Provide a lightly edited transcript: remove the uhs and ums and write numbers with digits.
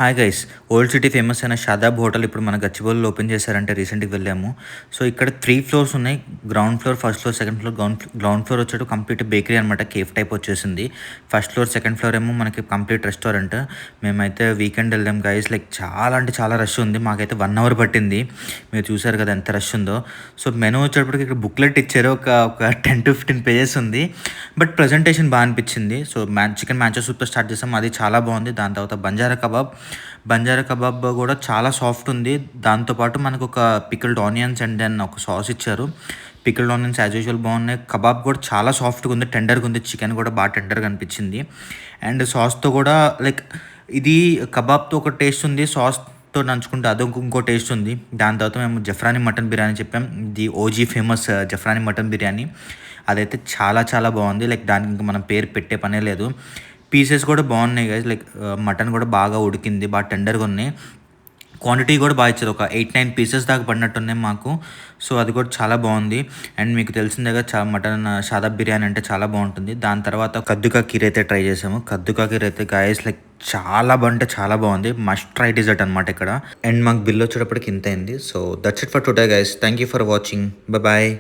Hi guys. Old city famous అయిన Shadab hotel ఇప్పుడు మన గచ్చిబౌలిలో ఓపెన్ చేశారంటే రీసెంట్‌గా వెళ్ళాము. సో, ఇక్కడ 3 ఫ్లోర్స్ ఉన్నాయి. Ground floor, first floor, second floor. Ground floor వచ్చేటు కంప్లీట్ బేకరీ అనమాట. కేఫ్ టైప్ వచ్చేసింది. ఫస్ట్ ఫ్లోర్, సెకండ్ ఫ్లోర్ ఏమో మనకి కంప్లీట్ రెస్టారెంట్. మేమైతే వీకెండ్ వెళ్ళాం గైస్. లైక్ చాలా అంటే చాలా రష్ ఉంది. మాకైతే 1 అవర్ పట్టింది. మీరు చూసారు కదా ఎంత రష్ ఉందో. సో, మెనూ వచ్చేటప్పటికి ఇక్కడ బుక్లెట్ ఇచ్చారు. ఒక 10-15 పేజెస్ ఉంది. బట్ ప్రజెంటేషన్ బా అనిపించింది. సో, చికెన్ మ్యాంచో సూప్‌తో స్టార్ట్ చేసాం. అది చాలా బాగుంది. దాని తర్వాత బంజారా కబాబ్ కూడా చాలా సాఫ్ట్ ఉంది. దాంతో పాటు మనకొక పికిల్డ్ ఆనియన్స్ అండ్ దెన్ ఒక సాస్ ఇచ్చారు. పికిల్డ్ ఆనియన్స్ యాజ్ యూజువల్ బాగున్నాయి. కబాబ్ కూడా చాలా సాఫ్ట్‌గా ఉంది. టెండర్‌గా ఉంది. చికెన్ కూడా బాగా టెండర్‌గా అనిపించింది. అండ్ సాస్‌తో కూడా లైక్ ఇది కబాబ్‌తో ఒక టేస్ట్ ఉంది. సాస్‌తో నంచుకుంటే ఇంకో టేస్ట్ ఉంది. దాని తర్వాత మేము జఫ్రానీ మటన్ బిర్యానీ చెప్పాం. ఇది OG famous Zafrani mutton biryani. అదైతే చాలా చాలా బాగుంది. లైక్ దానికి ఇంక మనం పేరు పెట్టే పనే లేదు. పీసెస్ కూడా బాగున్నాయి గైస్. లైక్ మటన్ కూడా బాగా ఉడికింది. బాగా టెండర్‌గా ఉన్నాయి. క్వాంటిటీ కూడా బాగా ఇచ్చారు. ఒక 8-9 పీసెస్ దాకా పడినట్టున్నాయి మాకు. సో, అది కూడా చాలా బాగుంది. అండ్ మీకు తెలిసిందేగా మటన్ షాదాబ్ బిర్యానీ అంటే చాలా బాగుంటుంది. దాని తర్వాత కద్దు కా ఖీర్ అయితే ట్రై చేసాము. కద్దు కా ఖీర్ అయితే గైస్ లైక్ చాలా అంటే చాలా బాగుంది. మస్ట్ ట్రై డిజర్ట్ అనమాట ఇక్కడ. అండ్ మాకు బిల్ వచ్చేటప్పటికి ఇంత అయింది. So, that's it for today guys. Thank you for watching. Bye.